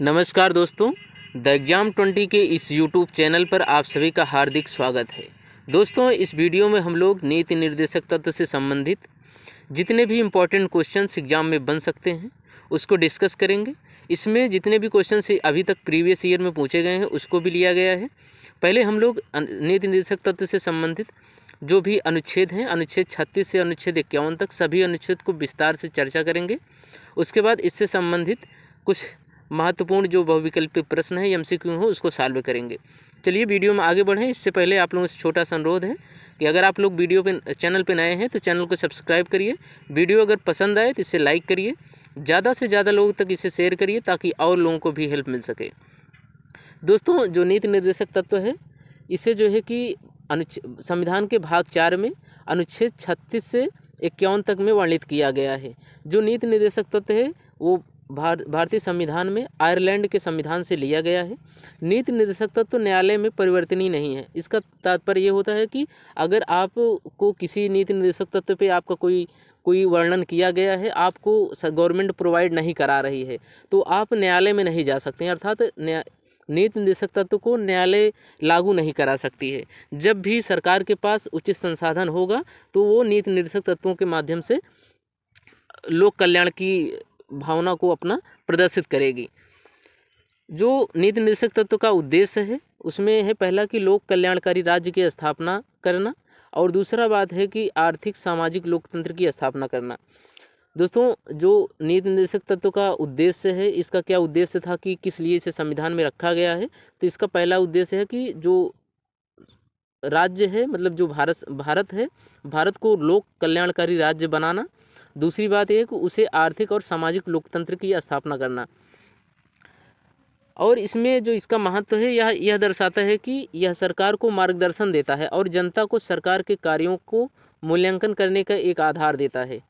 नमस्कार दोस्तों, the exam 20 के इस यूट्यूब चैनल पर आप सभी का हार्दिक स्वागत है। दोस्तों, इस वीडियो में हम लोग नीति निर्देशक तत्व से संबंधित जितने भी इम्पोर्टेंट क्वेश्चंस एग्ज़ाम में बन सकते हैं उसको डिस्कस करेंगे। इसमें जितने भी क्वेश्चंस अभी तक प्रीवियस ईयर में पूछे गए हैं उसको भी लिया गया है। पहले हम लोग नीति निर्देशक तत्व से संबंधित जो भी अनुच्छेद हैं, अनुच्छेद 36 से अनुच्छेद 51 तक सभी अनुच्छेद को विस्तार से चर्चा करेंगे। उसके बाद इससे संबंधित कुछ महत्वपूर्ण जो बहुविकल्पीय प्रश्न है एमसीक्यू हो उसको सॉल्व करेंगे। चलिए वीडियो में आगे बढ़ें। इससे पहले आप लोगों से छोटा सा अनुरोध है कि अगर आप लोग वीडियो पे चैनल पे नए हैं तो चैनल को सब्सक्राइब करिए। वीडियो अगर पसंद आए तो इसे लाइक करिए, ज़्यादा से ज़्यादा लोगों तक इसे शेयर करिए ताकि और लोगों को भी हेल्प मिल सके। दोस्तों, जो नीति निर्देशक तत्व है इसे जो है कि संविधान के भाग 4 में अनुच्छेद 36 से 51 तक में वर्णित किया गया है। जो नीति निर्देशक तत्व है वो भारतीय संविधान में आयरलैंड के संविधान से लिया गया है। नीति निर्देशक तत्व न्यायालय में परिवर्तनीय नहीं है। इसका तात्पर्य ये होता है कि अगर आपको किसी नीति निर्देशक तत्व पे आपका कोई वर्णन किया गया है, आपको गवर्नमेंट प्रोवाइड नहीं करा रही है, तो आप न्यायालय में नहीं जा सकते हैं। अर्थात नीति निर्देशक तत्व को न्यायालय लागू नहीं करा सकती है। जब भी सरकार के पास उचित संसाधन होगा तो वो नीति निर्देशक तत्वों के माध्यम से लोक कल्याण की भावना को अपना प्रदर्शित करेगी। जो नीति निर्देशक तत्व का उद्देश्य है उसमें है पहला कि लोक कल्याणकारी राज्य की स्थापना करना, और दूसरा बात है कि आर्थिक सामाजिक लोकतंत्र की स्थापना करना। दोस्तों, जो नीति निर्देशक तत्व का उद्देश्य है, इसका क्या उद्देश्य था कि किस लिए इसे संविधान में रखा गया है, तो इसका पहला उद्देश्य है कि जो राज्य है मतलब जो भारत है, भारत को लोक कल्याणकारी राज्य बनाना। दूसरी बात यह है कि उसे आर्थिक और सामाजिक लोकतंत्र की स्थापना करना। और इसमें जो इसका महत्व है यह दर्शाता है कि यह सरकार को मार्गदर्शन देता है और जनता को सरकार के कार्यों को मूल्यांकन करने का एक आधार देता है।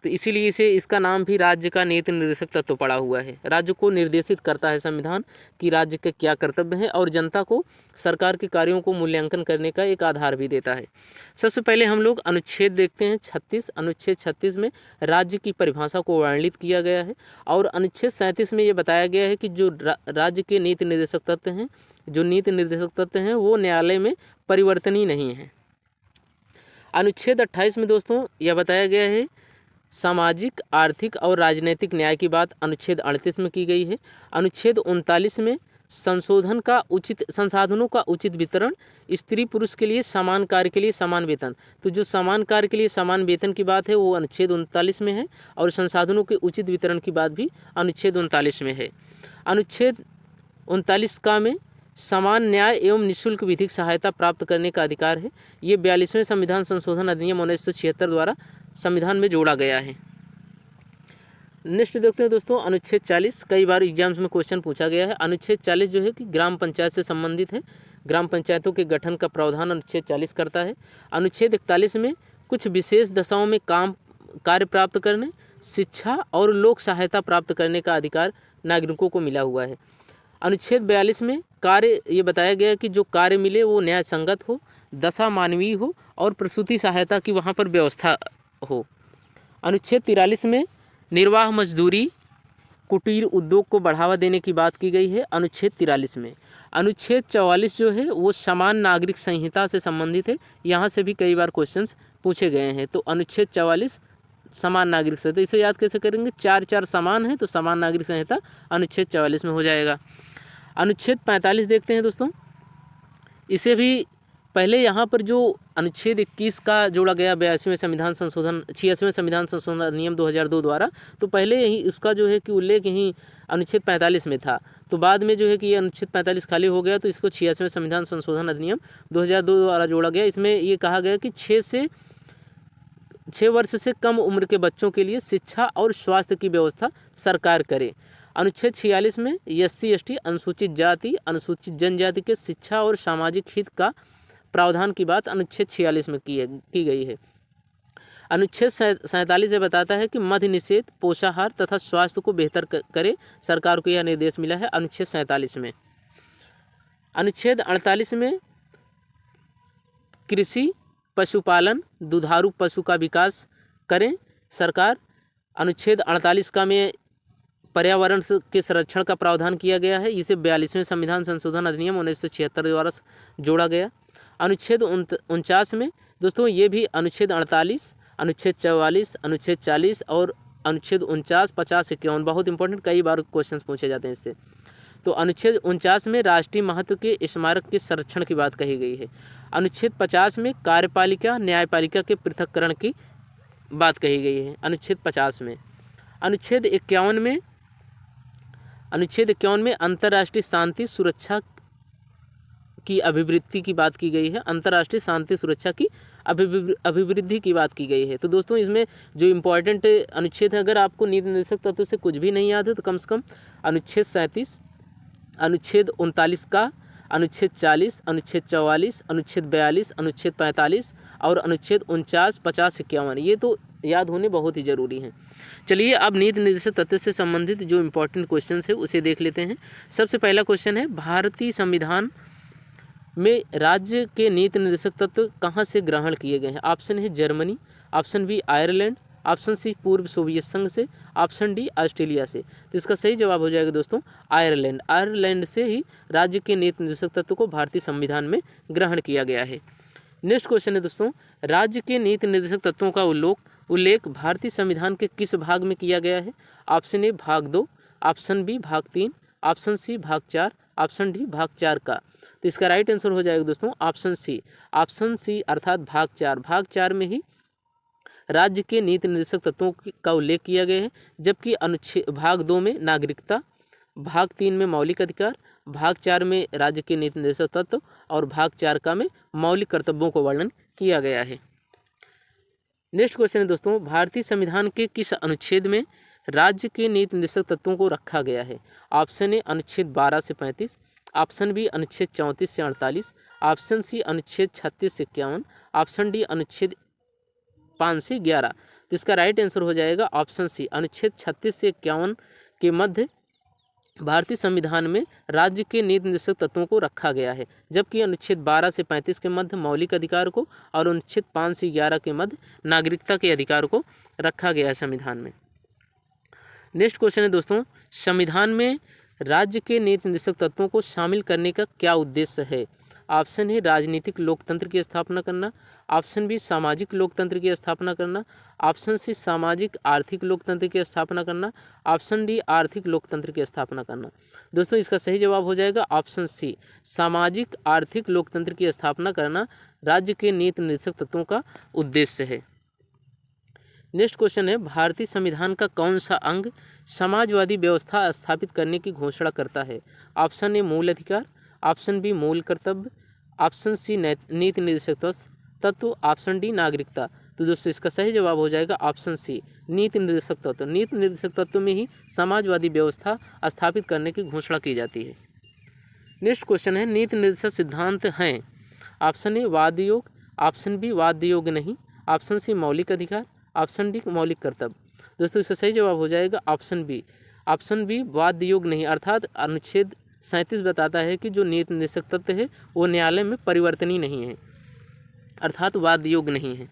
तो इसीलिए इसका नाम भी राज्य का नीति निर्देशक तत्व पड़ा हुआ है। राज्य को निर्देशित करता है संविधान कि राज्य के क्या कर्तव्य हैं, और जनता को सरकार के कार्यों को मूल्यांकन करने का एक आधार भी देता है। सबसे पहले हम लोग अनुच्छेद देखते हैं 36। अनुच्छेद 36 में राज्य की परिभाषा को वर्णित किया गया है, और अनुच्छेद 37 में ये बताया गया है कि जो राज्य के नीति निर्देशक तत्व हैं, जो नीति निर्देशक तत्व हैं वो न्यायालय में परिवर्तनीय नहीं है। अनुच्छेद 28 में दोस्तों यह बताया गया है सामाजिक, आर्थिक और राजनीतिक न्याय की बात अनुच्छेद 38 में की गई है। अनुच्छेद 39 में संसाधनों का उचित वितरण, स्त्री पुरुष के लिए समान कार्य के लिए समान वेतन। तो जो समान कार्य के लिए समान वेतन की बात है वो अनुच्छेद 39 में है, और संसाधनों के उचित वितरण की बात भी अनुच्छेद 39 में है। अनुच्छेद 39 का में समान न्याय एवं निःशुल्क विधिक सहायता प्राप्त करने का अधिकार है। ये 42वें संविधान संशोधन अधिनियम 1976 द्वारा संविधान में जोड़ा गया है। नेक्स्ट देखते हैं दोस्तों अनुच्छेद 40। कई बार एग्जाम्स में क्वेश्चन पूछा गया है। अनुच्छेद 40 जो है कि ग्राम पंचायत से संबंधित है। ग्राम पंचायतों के गठन का प्रावधान अनुच्छेद 40 करता है। अनुच्छेद 41 में कुछ विशेष दशाओं में कार्य प्राप्त करने, शिक्षा और लोक सहायता प्राप्त करने का अधिकार नागरिकों को मिला हुआ है। अनुच्छेद 42 में कार्य ये बताया गया कि जो कार्य मिले वो न्याय संगत हो, दशा मानवीय हो और प्रसूति सहायता की वहाँ पर व्यवस्था हो। अनुच्छेद 43 में निर्वाह मजदूरी, कुटीर उद्योग को बढ़ावा देने की बात की गई है अनुच्छेद 43 में। अनुच्छेद 44 जो है वो समान नागरिक संहिता से संबंधित है। यहाँ से भी कई बार क्वेश्चंस पूछे गए हैं। तो अनुच्छेद 44 समान नागरिक संहिता, इसे याद कैसे करेंगे, 4 समान है तो समान नागरिक संहिता अनुच्छेद 44 में हो जाएगा। अनुच्छेद 45 देखते हैं दोस्तों। इसे भी पहले यहाँ पर जो अनुच्छेद 21 का जोड़ा गया 86वें संविधान संशोधन अधिनियम 2002 द्वारा, तो पहले यही उसका जो है कि उल्लेख यही अनुच्छेद 45 में था। तो बाद में जो है कि ये अनुच्छेद 45 खाली हो गया तो इसको 86वें संविधान संशोधन अधिनियम 2002 द्वारा जोड़ा गया। इसमें ये कहा गया कि 6 वर्ष से कम उम्र के बच्चों के लिए शिक्षा और स्वास्थ्य की व्यवस्था सरकार करे। अनुच्छेद 46 में SC ST अनुसूचित जाति अनुसूचित जनजाति के शिक्षा और सामाजिक हित का प्रावधान की बात अनुच्छेद 46 में की गई है। अनुच्छेद 47 बताता है कि मद्य निषेध, पोषाहार तथा स्वास्थ्य को बेहतर करे, सरकार को यह निर्देश मिला है अनुच्छेद 47 में। अनुच्छेद 48 में कृषि, पशुपालन, दुधारू पशु का विकास करें सरकार। अनुच्छेद 48 का में पर्यावरण के संरक्षण का प्रावधान किया गया है, इसे 42वें संविधान संशोधन अधिनियम 1976 द्वारा जोड़ा गया। अनुच्छेद 49 में दोस्तों ये भी अनुच्छेद 48, अनुच्छेद 44, अनुच्छेद 40 और अनुच्छेद 49, 50, 51 बहुत इंपॉर्टेंट, कई बार क्वेश्चन पूछे जाते हैं इससे। तो अनुच्छेद 49 में राष्ट्रीय महत्व के स्मारक के संरक्षण की बात कही गई है। अनुच्छेद 50 में कार्यपालिका न्यायपालिका के पृथक्करण की बात कही गई है अनुच्छेद 50 में। अनुच्छेद 51 में अंतर्राष्ट्रीय शांति सुरक्षा की अभिवृद्धि की बात की गई है, अंतर्राष्ट्रीय शांति सुरक्षा की अभिवृद्धि की बात की गई है। तो दोस्तों इसमें जो इम्पोर्टेंट अनुच्छेद है, अगर आपको नीति निर्देशक तत्व से कुछ भी नहीं याद है तो कम से कम अनुच्छेद 37, अनुच्छेद 39 का, अनुच्छेद 40, अनुच्छेद 44, अनुच्छेद 42, अनुच्छेद 45 और अनुच्छेद 49, 50, 51 ये तो याद होने बहुत ही ज़रूरी हैं। चलिए अब नीति निर्देशक तत्व से संबंधित जो इम्पोर्टेंट क्वेश्चन है उसे देख लेते हैं। सबसे पहला क्वेश्चन है, भारतीय संविधान में राज्य के नीति निर्देशक तत्व कहाँ से ग्रहण किए गए हैं? ऑप्शन है Germany, option B Ireland, option C पूर्व सोवियत संघ से, ऑप्शन डी ऑस्ट्रेलिया से। तो इसका सही जवाब हो जाएगा दोस्तों आयरलैंड। आयरलैंड से ही राज्य के नीति निर्देशक तत्व को भारतीय संविधान में ग्रहण किया गया है। नेक्स्ट क्वेश्चन है दोस्तों, राज्य के नीति निर्देशक तत्वों का उल्लेख भारतीय संविधान के किस भाग में किया गया है? ऑप्शन ए भाग 2, ऑप्शन बी भाग 3, ऑप्शन सी भाग 4, ऑप्शन डी भाग 4 का। तो इसका राइट आंसर हो जाएगा दोस्तों ऑप्शन सी। ऑप्शन सी अर्थात भाग 4। भाग 4 में ही राज्य के नीति निर्देशक तत्वों का उल्लेख किया गया है, जबकि अनुच्छेद भाग 2 में नागरिकता, भाग 3 में मौलिक अधिकार, भाग 4 में राज्य के नीति निर्देशक तत्व और भाग 4 का में मौलिक कर्तव्यों को वर्णन किया गया है। नेक्स्ट क्वेश्चन है दोस्तों, भारतीय संविधान के किस अनुच्छेद में राज्य के नीति निर्देशक तत्वों को रखा गया है? ऑप्शन ए अनुच्छेद 12 से 35, ऑप्शन बी अनुच्छेद 34 से 48, ऑप्शन सी अनुच्छेद 36 से 51, ऑप्शन डी अनुच्छेद 5 से 11। तो इसका राइट आंसर हो जाएगा ऑप्शन सी। अनुच्छेद 36 से 51 के मध्य भारतीय संविधान में राज्य के नीति निर्देशक तत्वों को रखा गया है, जबकि अनुच्छेद 12 से 35 के मध्य मौलिक अधिकार को और अनुच्छेद 5 से 11 के मध्य नागरिकता के अधिकार को रखा गया है संविधान में। नेक्स्ट क्वेश्चन है दोस्तों, संविधान में राज्य के नीति निर्देशक तत्वों को शामिल करने का क्या उद्देश्य है? ऑप्शन है राजनीतिक लोकतंत्र की स्थापना करना, ऑप्शन बी सामाजिक लोकतंत्र की स्थापना करना, ऑप्शन सी सामाजिक आर्थिक लोकतंत्र की स्थापना करना, ऑप्शन डी आर्थिक लोकतंत्र की स्थापना करना। दोस्तों इसका सही जवाब हो जाएगा ऑप्शन सी, सामाजिक आर्थिक लोकतंत्र की स्थापना करना राज्य के नीति निर्देशक तत्वों का उद्देश्य है। नेक्स्ट क्वेश्चन है, भारतीय संविधान का कौन सा अंग समाजवादी व्यवस्था स्थापित करने की घोषणा करता है? ऑप्शन ए मूल अधिकार, ऑप्शन बी मूल कर्तव्य, ऑप्शन सी नीति निर्देशक तत्व, ऑप्शन डी नागरिकता। तो दोस्तों इसका सही जवाब हो जाएगा ऑप्शन सी, नीति निर्देशक तत्व। नीति निर्देशक तत्व में ही समाजवादी व्यवस्था स्थापित करने की घोषणा की जाती है। नेक्स्ट क्वेश्चन है, नीति निर्देशक सिद्धांत हैं? ऑप्शन ए वाद योग, ऑप्शन बी वाद योग नहीं, ऑप्शन सी मौलिक अधिकार, ऑप्शन डी मौलिक कर्तव्य। दोस्तों इसका सही जवाब हो जाएगा ऑप्शन बी। ऑप्शन बी वाद योग नहीं, अर्थात अनुच्छेद 37 बताता है कि जो नीति निर्देशक तत्व है वो न्यायालय में परिवर्तनीय नहीं है, अर्थात वाद योग नहीं है।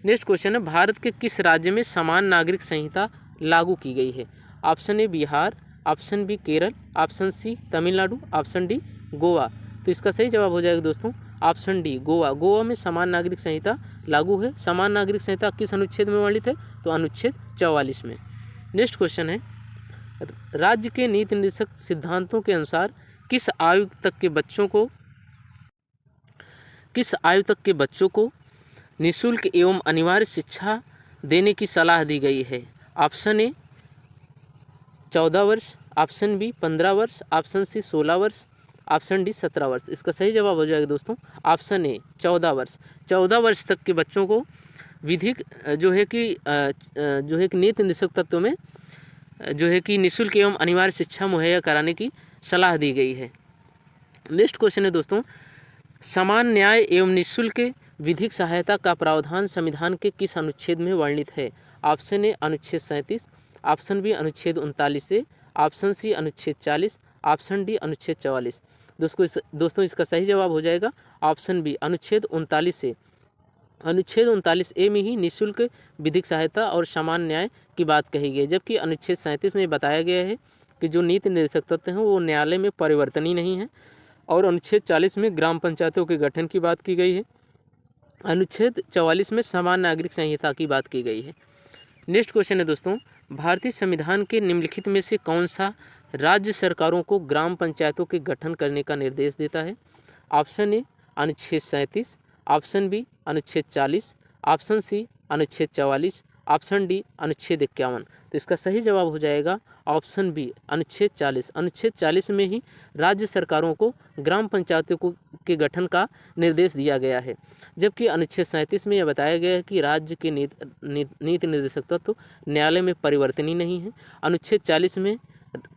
नेक्स्ट क्वेश्चन है, भारत के किस राज्य में समान नागरिक संहिता लागू की गई है? Option A Bihar, option B Kerala, option C Tamil Nadu, option D Goa. तो इसका सही जवाब हो जाएगा दोस्तों ऑप्शन डी गोवा। गोवा में समान नागरिक संहिता लागू है। समान नागरिक संहिता किस अनुच्छेद में वर्णित है? तो अनुच्छेद 44 में। नेक्स्ट क्वेश्चन है, राज्य के नीति निर्देशक सिद्धांतों के अनुसार किस आयु तक के बच्चों को निःशुल्क एवं अनिवार्य शिक्षा देने की सलाह दी गई है? ऑप्शन ए 14 वर्ष, ऑप्शन बी 15 वर्ष, ऑप्शन सी 16 वर्ष, ऑप्शन डी 17 वर्ष। इसका सही जवाब हो जाएगा दोस्तों ऑप्शन ए 14 वर्ष। 14 वर्ष तक के बच्चों को विधिक जो है कि नीति निर्देशक तत्व में जो है कि निःशुल्क एवं अनिवार्य शिक्षा मुहैया कराने की सलाह दी गई है। नेक्स्ट क्वेश्चन है दोस्तों, समान न्याय एवं निःशुल्क विधिक सहायता का प्रावधान संविधान के किस अनुच्छेद में वर्णित है? ऑप्शन ए अनुच्छेद 37, ऑप्शन बी अनुच्छेद 39 से, ऑप्शन सी अनुच्छेद 40, ऑप्शन डी अनुच्छेद 44। दोस्तों इसका सही जवाब हो जाएगा ऑप्शन बी अनुच्छेद 39 से। अनुच्छेद 39 ए में ही निःशुल्क विधिक सहायता और समान न्याय की बात कही गई है। जबकि अनुच्छेद 37 में बताया गया है कि जो नीति निर्देशक तत्व हैं वो न्यायालय में परिवर्तनीय नहीं है। और अनुच्छेद 40 में ग्राम पंचायतों के गठन की बात की गई है। अनुच्छेद 44 में समान नागरिक संहिता की बात की गई है। नेक्स्ट क्वेश्चन है दोस्तों, भारतीय संविधान के निम्नलिखित में से कौन सा राज्य सरकारों को ग्राम पंचायतों के गठन करने का निर्देश देता है? ऑप्शन ए अनुच्छेद 37, ऑप्शन बी अनुच्छेद 40, ऑप्शन सी अनुच्छेद 44, ऑप्शन डी अनुच्छेद 51। तो इसका सही जवाब हो जाएगा ऑप्शन बी अनुच्छेद 40। अनुच्छेद 40 में ही राज्य सरकारों को ग्राम पंचायतों को के गठन का निर्देश दिया गया है। जबकि अनुच्छेद 37 में यह बताया गया है कि राज्य के नीति निर्देशक तत्व न्यायालय में परिवर्तनीय नहीं है। अनुच्छेद 40 में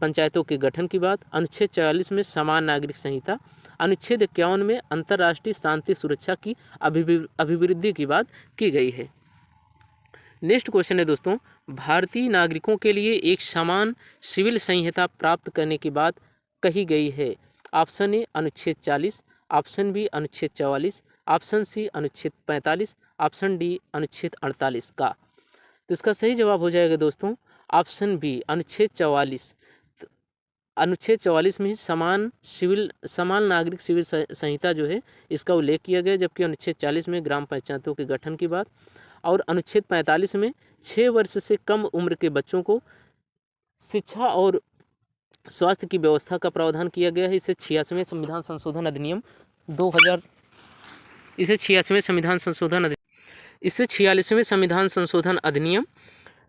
पंचायतों के गठन की बात, अनुच्छेद 44 में समान नागरिक संहिता, अनुच्छेद 51 में अंतर्राष्ट्रीय शांति सुरक्षा की अभिवृद्धि की बात की गई है। नेक्स्ट क्वेश्चन है दोस्तों, भारतीय नागरिकों के लिए एक समान सिविल संहिता प्राप्त करने की बात कही गई है। ऑप्शन ए अनुच्छेद 40, ऑप्शन बी अनुच्छेद 44, ऑप्शन सी अनुच्छेद 45, ऑप्शन डी अनुच्छेद 48 का। तो इसका सही जवाब हो जाएगा दोस्तों ऑप्शन बी अनुच्छेद 44। अनुच्छेद 44 में ही समान नागरिक सिविल संहिता जो है इसका उल्लेख किया गया। जबकि अनुच्छेद 40 में ग्राम पंचायतों के गठन की बात और अनुच्छेद 45 में 6 वर्ष से कम उम्र के बच्चों को शिक्षा और स्वास्थ्य की व्यवस्था का प्रावधान किया गया है। इसे 86वें संविधान संशोधन अधिनियम 2000 इसे 86वें संविधान संशोधन इससे 46वें संविधान संशोधन अधिनियम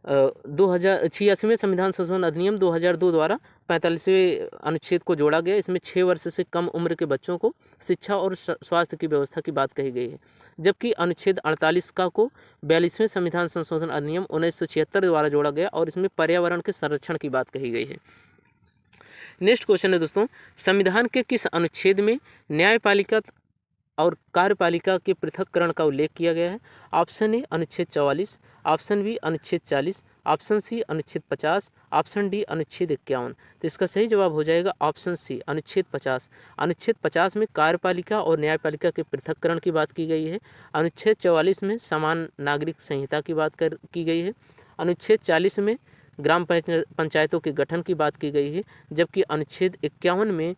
86वें संविधान संशोधन अधिनियम 2002 द्वारा 45वें अनुच्छेद को जोड़ा गया। इसमें 6 वर्ष से कम उम्र के बच्चों को शिक्षा और स्वास्थ्य की व्यवस्था की बात कही गई है। जबकि अनुच्छेद 48 का को 42वें संविधान संशोधन अधिनियम 1976 द्वारा जोड़ा गया और इसमें पर्यावरण के संरक्षण की बात कही गई है। नेक्स्ट क्वेश्चन है दोस्तों, संविधान के किस अनुच्छेद में न्यायपालिका और कार्यपालिका के पृथक्करण का उल्लेख किया गया है? ऑप्शन ए अनुच्छेद 44, ऑप्शन बी अनुच्छेद 40, ऑप्शन सी अनुच्छेद 50, ऑप्शन डी अनुच्छेद 51। तो इसका सही जवाब हो जाएगा ऑप्शन सी अनुच्छेद 50। अनुच्छेद 50 में कार्यपालिका और न्यायपालिका के पृथक्करण की बात की गई है। अनुच्छेद 44 में समान नागरिक संहिता की बात की गई है। अनुच्छेद 40 में ग्राम पंचायतों के गठन की बात की गई है। जबकि अनुच्छेद 51 में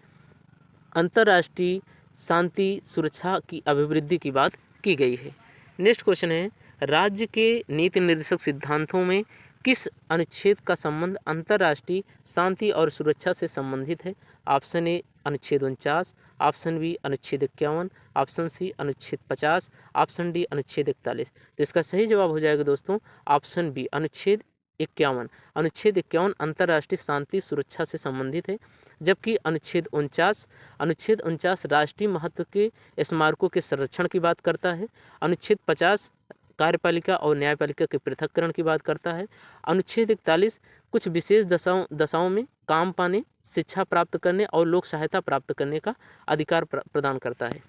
अंतर्राष्ट्रीय शांति सुरक्षा की अभिवृद्धि की बात की गई है। नेक्स्ट क्वेश्चन है, राज्य के नीति निर्देशक सिद्धांतों में किस अनुच्छेद का संबंध अंतर्राष्ट्रीय शांति और सुरक्षा से संबंधित है? ऑप्शन ए अनुच्छेद 49, ऑप्शन बी अनुच्छेद 51, ऑप्शन सी अनुच्छेद 50, ऑप्शन डी अनुच्छेद 41। तो इसका सही जवाब हो जाएगा दोस्तों ऑप्शन बी अनुच्छेद 51। अनुच्छेद 51 अंतर्राष्ट्रीय शांति सुरक्षा से संबंधित है। जबकि अनुच्छेद 49 राष्ट्रीय महत्व के स्मारकों के संरक्षण की बात करता है। अनुच्छेद 50 कार्यपालिका और न्यायपालिका के पृथक्करण की बात करता है। अनुच्छेद 41 कुछ विशेष दशाओं में काम पाने, शिक्षा प्राप्त करने और लोक सहायता प्राप्त करने का अधिकार प्रदान करता है।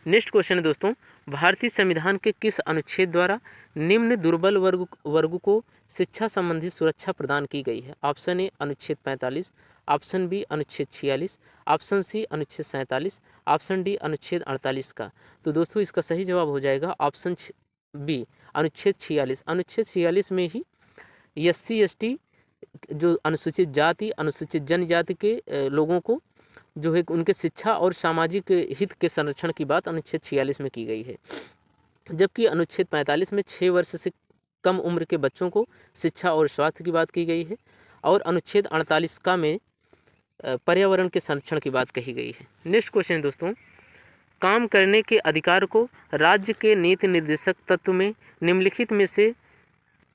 नेक्स्ट क्वेश्चन है दोस्तों, भारतीय संविधान के किस अनुच्छेद द्वारा निम्न दुर्बल वर्ग को शिक्षा संबंधी सुरक्षा प्रदान की गई है? ऑप्शन ए अनुच्छेद 45, ऑप्शन बी अनुच्छेद 46, ऑप्शन सी अनुच्छेद 47, ऑप्शन डी अनुच्छेद 48 का। तो दोस्तों इसका सही जवाब हो जाएगा ऑप्शन बी अनुच्छेद 46। अनुच्छेद 46 में ही SC ST जो अनुसूचित जाति अनुसूचित जनजाति के लोगों को जो है उनके शिक्षा और सामाजिक हित के संरक्षण की बात अनुच्छेद 46 में की गई है। जबकि अनुच्छेद 45 में 6 वर्ष से कम उम्र के बच्चों को शिक्षा और स्वास्थ्य की बात की गई है। और अनुच्छेद 48 का में पर्यावरण के संरक्षण की बात कही गई है। नेक्स्ट क्वेश्चन दोस्तों, काम करने के अधिकार को राज्य के नीति निर्देशक तत्व में निम्नलिखित में से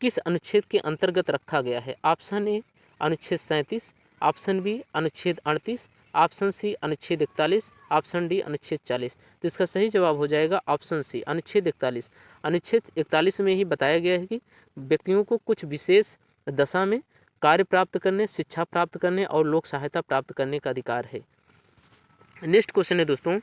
किस अनुच्छेद के अंतर्गत रखा गया है? ऑप्शन ए अनुच्छेद 37, ऑप्शन बी अनुच्छेद 38, ऑप्शन सी अनुच्छेद 41, ऑप्शन डी अनुच्छेद 40। तो इसका सही जवाब हो जाएगा ऑप्शन सी अनुच्छेद 41। अनुच्छेद 41 में ही बताया गया है कि व्यक्तियों को कुछ विशेष दशा में कार्य प्राप्त करने, शिक्षा प्राप्त करने और लोक सहायता प्राप्त करने का अधिकार है। नेक्स्ट क्वेश्चन है दोस्तों,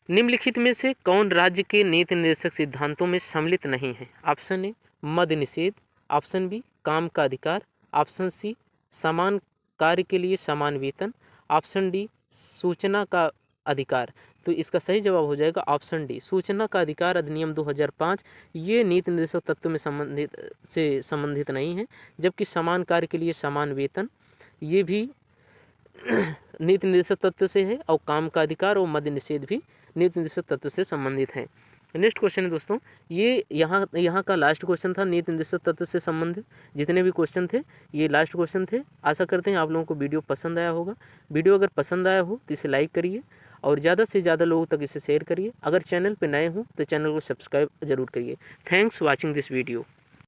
निम्नलिखित में से कौन राज्य के नीति निर्देशक सिद्धांतों में सम्मिलित नहीं है? ऑप्शन ए मद्य निषेध, ऑप्शन बी काम का अधिकार, ऑप्शन सी समान कार्य के लिए समान वेतन, ऑप्शन डी सूचना का अधिकार। तो इसका सही जवाब हो जाएगा ऑप्शन डी, सूचना का अधिकार अधिनियम 2005। ये नीति निर्देशक तत्व में संबंधित नहीं है, जबकि समान कार्य के लिए समान वेतन ये भी नीति निर्देशक तत्व से है, और काम का अधिकार और मद्य निषेध भी नीति निर्देशक तत्व से संबंधित है। नेक्स्ट क्वेश्चन है दोस्तों, ये यहाँ का लास्ट क्वेश्चन था नीति निर्देशक तत्व से संबंधित। जितने भी क्वेश्चन थे ये लास्ट क्वेश्चन थे। आशा करते हैं आप लोगों को वीडियो पसंद आया होगा। वीडियो अगर पसंद आया हो तो इसे लाइक करिए और ज़्यादा से ज़्यादा लोगों तक इसे शेयर करिए। अगर चैनल पर नए हों तो चैनल को सब्सक्राइब जरूर करिए। Thanks watching this video.